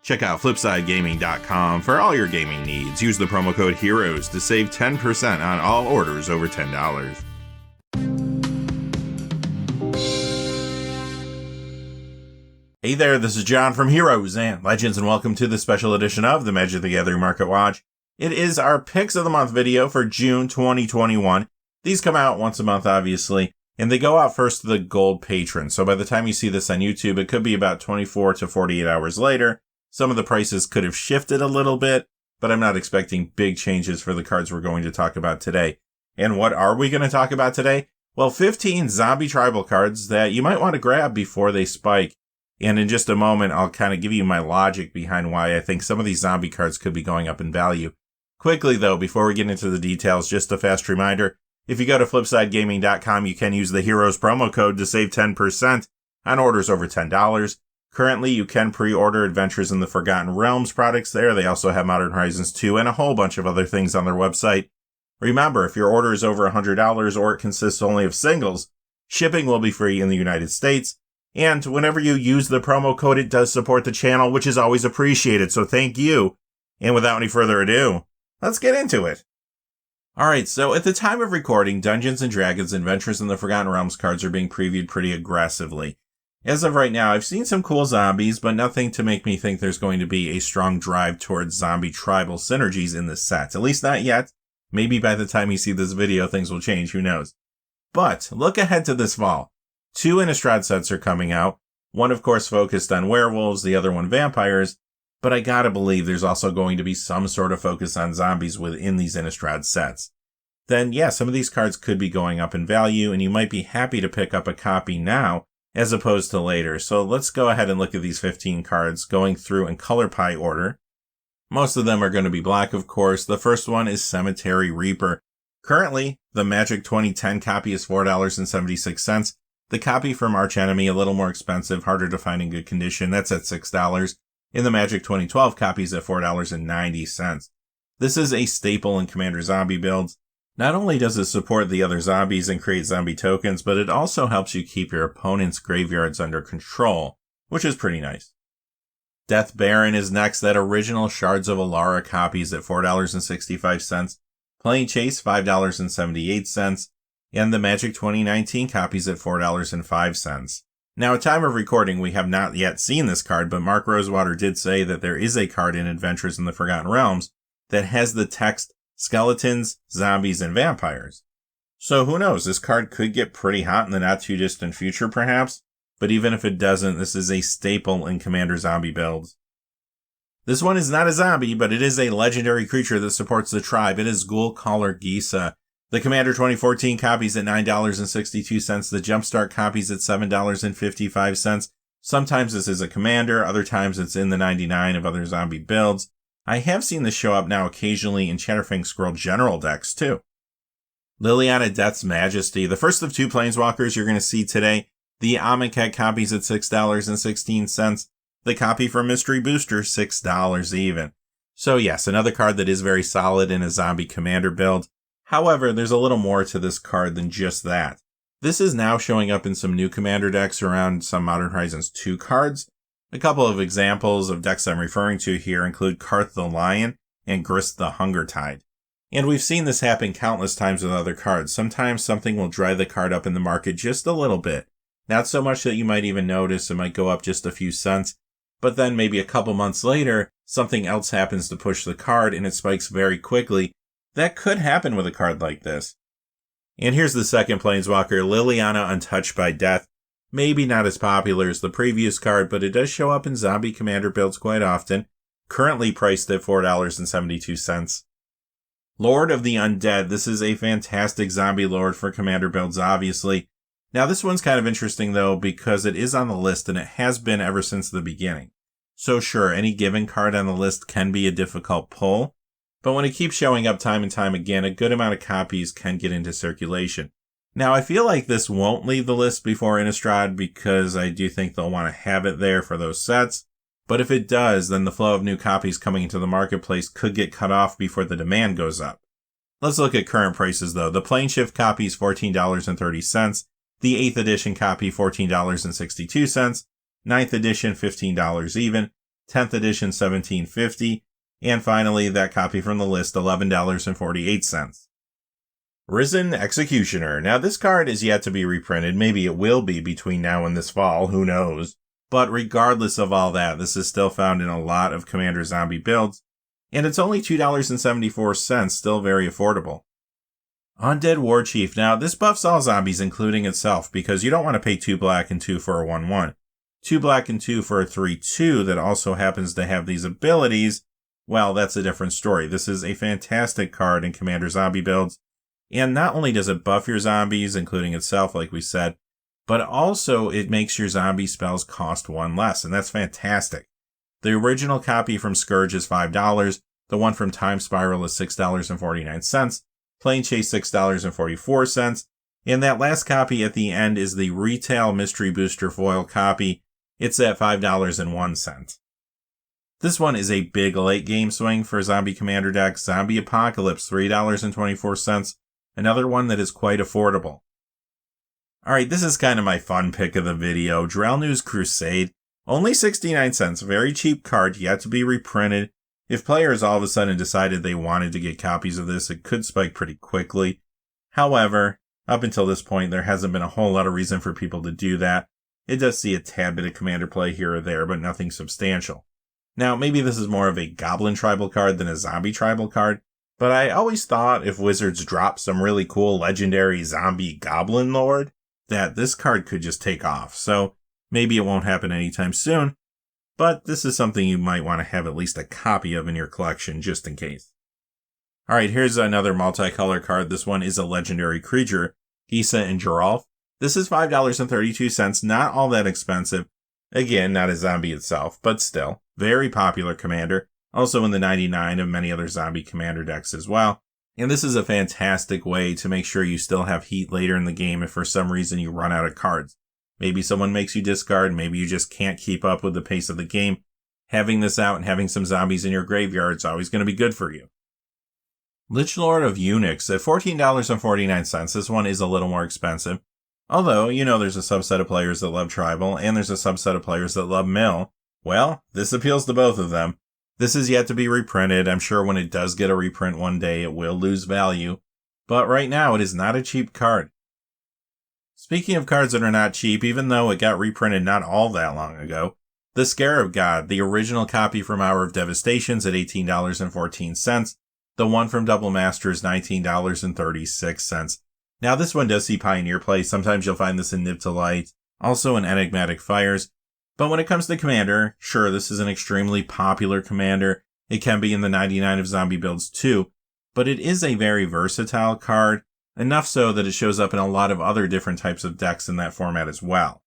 Check out FlipsideGaming.com for all your gaming needs. Use the promo code HEROES to save 10% on all orders over $10. Hey there, this is John from Heroes and Legends, and welcome to the special edition of the Magic the Gathering Market Watch. It is our Picks of the Month video for June 2021. These come out once a month, obviously, and they go out first to the Gold Patron. So by the time you see this on YouTube, it could be about 24 to 48 hours later. Some of the prices could have shifted a little bit, but I'm not expecting big changes for the cards we're going to talk about today. And what are we going to talk about today? Well, 15 zombie tribal cards that you might want to grab before they spike. And in just a moment, I'll kind of give you my logic behind why I think some of these zombie cards could be going up in value. Quickly, though, before we get into the details, just a fast reminder, if you go to FlipsideGaming.com, you can use the Heroes promo code to save 10% on orders over $10. Currently, you can pre-order Adventures in the Forgotten Realms products there. They also have Modern Horizons 2 and a whole bunch of other things on their website. Remember, if your order is over $100 or it consists only of singles, shipping will be free in the United States. And whenever you use the promo code, it does support the channel, which is always appreciated, so thank you. And without any further ado, let's get into it. Alright, so at the time of recording, Dungeons & Dragons Adventures in the Forgotten Realms cards are being previewed pretty aggressively. As of right now, I've seen some cool zombies, but nothing to make me think there's going to be a strong drive towards zombie tribal synergies in this set. At least not yet. Maybe by the time you see this video, things will change, who knows. But look ahead to this fall. 2 Innistrad sets are coming out. One, of course, focused on werewolves, the other one vampires. But I gotta believe there's also going to be some sort of focus on zombies within these Innistrad sets. Then, yeah, some of these cards could be going up in value, and you might be happy to pick up a copy now, as opposed to later. So let's go ahead and look at these 15 cards, going through in color pie order. Most of them are going to be black, of course. The first one is Cemetery Reaper. Currently, the Magic 2010 copy is $4.76. The copy from Arch Enemy, a little more expensive, harder to find in good condition. That's at $6. And the Magic 2012 copy is at $4.90. This is a staple in Commander Zombie builds. Not only does it support the other zombies and create zombie tokens, but it also helps you keep your opponent's graveyards under control, which is pretty nice. Death Baron is next. That original Shards of Alara copy is at $4.65. Plane Chase, $5.78. And the Magic 2019 copies at $4.05. Now, at time of recording, we have not yet seen this card, but Mark Rosewater did say that there is a card in Adventures in the Forgotten Realms that has the text Skeletons, Zombies, and Vampires. So who knows, this card could get pretty hot in the not-too-distant future, perhaps, but even if it doesn't, this is a staple in Commander Zombie builds. This one is not a zombie, but it is a legendary creature that supports the tribe. It is Ghoul Caller Gisa. The Commander 2014 copies at $9.62, the Jumpstart copies at $7.55. Sometimes this is a commander, other times it's in the 99 of other zombie builds. I have seen this show up now occasionally in Chatterfang Scroll General decks, too. Liliana Death's Majesty, the first of 2 Planeswalkers you're going to see today. The Amonkhet copies at $6.16. The copy from Mystery Booster, $6 even. So yes, another card that is very solid in a zombie commander build. However, there's a little more to this card than just that. This is now showing up in some new commander decks around some Modern Horizons 2 cards. A couple of examples of decks I'm referring to here include Karth the Lion and Grist the Hunger Tide. And we've seen this happen countless times with other cards. Sometimes something will drive the card up in the market just a little bit. Not so much that you might even notice, it might go up just a few cents. But then maybe a couple months later, something else happens to push the card and it spikes very quickly. That could happen with a card like this. And here's the second Planeswalker, Liliana Untouched by Death. Maybe not as popular as the previous card, but it does show up in zombie commander builds quite often. Currently priced at $4.72. Lord of the Undead. This is a fantastic zombie lord for commander builds, obviously. Now this one's kind of interesting though, because it is on the list and it has been ever since the beginning. So sure, any given card on the list can be a difficult pull, but when it keeps showing up time and time again, a good amount of copies can get into circulation. Now, I feel like this won't leave the list before Innistrad because I do think they'll want to have it there for those sets. But if it does, then the flow of new copies coming into the marketplace could get cut off before the demand goes up. Let's look at current prices though. The Planeshift copy is $14.30. The 8th edition copy, $14.62. 9th edition, $15 even. 10th edition $17.50, and finally that copy from the list $11.48. Risen Executioner. Now this card is yet to be reprinted, maybe it will be between now and this fall, who knows. But regardless of all that, this is still found in a lot of Commander Zombie builds, and it's only $2.74, still very affordable. Undead War Chief. Now this buffs all zombies including itself, because you don't want to pay 2 black and 2 for a 1/1. 2 black and 2 for a 3/2 that also happens to have these abilities. Well, that's a different story. This is a fantastic card in Commander Zombie builds. And not only does it buff your zombies, including itself, like we said, but also it makes your zombie spells cost 1 less, and that's fantastic. The original copy from Scourge is $5, the one from Time Spiral is $6.49, Plane Chase $6.44, and that last copy at the end is the retail Mystery Booster foil copy. It's at $5.01. This one is a big late game swing for Zombie Commander decks. Zombie Apocalypse, $3.24. Another one that is quite affordable. Alright, this is kind of my fun pick of the video. Drellnew's Crusade. Only 69 cents. Very cheap card, yet to be reprinted. If players all of a sudden decided they wanted to get copies of this, it could spike pretty quickly. However, up until this point, there hasn't been a whole lot of reason for people to do that. It does see a tad bit of commander play here or there, but nothing substantial. Now, maybe this is more of a Goblin Tribal card than a Zombie Tribal card. But I always thought if Wizards dropped some really cool legendary zombie Goblin Lord, that this card could just take off. So maybe it won't happen anytime soon, but this is something you might want to have at least a copy of in your collection just in case. Alright, here's another multicolor card. This one is a legendary creature, Gisa and Geralf. This is $5.32, not all that expensive. Again, not a zombie itself, but still, very popular commander. Also in the 99 of many other zombie commander decks as well. And this is a fantastic way to make sure you still have heat later in the game if for some reason you run out of cards. Maybe someone makes you discard, maybe you just can't keep up with the pace of the game. Having this out and having some zombies in your graveyard is always going to be good for you. Lich Lord of Unix at $14.49. This one is a little more expensive. Although, you know, there's a subset of players that love Tribal and there's a subset of players that love Mill. Well, this appeals to both of them. This is yet to be reprinted. I'm sure when it does get a reprint one day, it will lose value. But right now, it is not a cheap card. Speaking of cards that are not cheap, even though it got reprinted not all that long ago, the Scarab God, the original copy from Hour of Devastations at $18.14. The one from Double Master is $19.36. Now this one does see Pioneer play. Sometimes you'll find this in Nib to Light, also in Enigmatic Fires. But when it comes to Commander, sure, this is an extremely popular Commander. It can be in the 99 of zombie builds too, but it is a very versatile card, enough so that it shows up in a lot of other different types of decks in that format as well.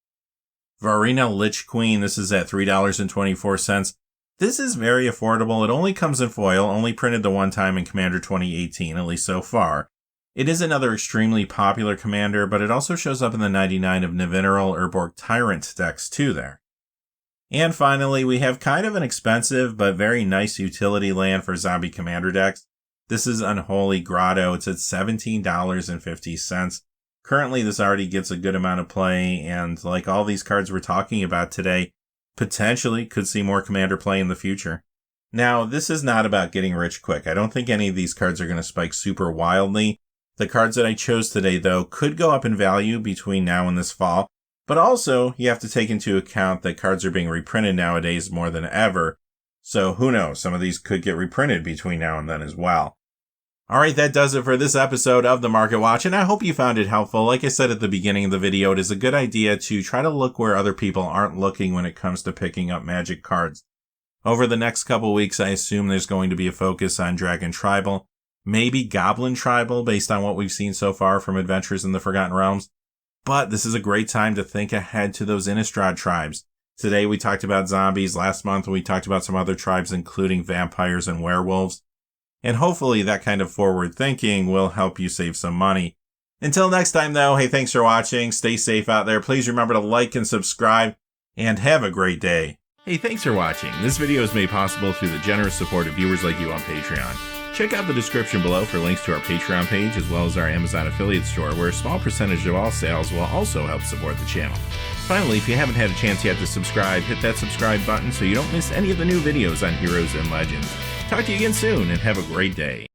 Varina Lich Queen, this is at $3.24. This is very affordable. It only comes in foil, only printed the one time in Commander 2018, at least so far. It is another extremely popular Commander, but it also shows up in the 99 of Nevinyrral Urborg Tyrant decks too there. And finally, we have kind of an expensive but very nice utility land for zombie commander decks. This is Unholy Grotto. It's at $17.50. Currently, this already gets a good amount of play, and like all these cards we're talking about today, potentially could see more commander play in the future. Now, this is not about getting rich quick. I don't think any of these cards are going to spike super wildly. The cards that I chose today, though, could go up in value between now and this fall. But also, you have to take into account that cards are being reprinted nowadays more than ever. So who knows, some of these could get reprinted between now and then as well. Alright, that does it for this episode of the Market Watch, and I hope you found it helpful. Like I said at the beginning of the video, it is a good idea to try to look where other people aren't looking when it comes to picking up Magic cards. Over the next couple weeks, I assume there's going to be a focus on Dragon Tribal, maybe Goblin Tribal based on what we've seen so far from Adventures in the Forgotten Realms. But this is a great time to think ahead to those Innistrad tribes. Today we talked about zombies. Last month we talked about some other tribes, including vampires and werewolves. And hopefully that kind of forward thinking will help you save some money. Until next time though, hey, thanks for watching. Stay safe out there. Please remember to like and subscribe, and have a great day. Hey, thanks for watching. This video is made possible through the generous support of viewers like you on Patreon. Check out the description below for links to our Patreon page as well as our Amazon affiliate store, where a small percentage of all sales will also help support the channel. Finally, if you haven't had a chance yet to subscribe, hit that subscribe button so you don't miss any of the new videos on Heroes and Legends. Talk to you again soon, and have a great day.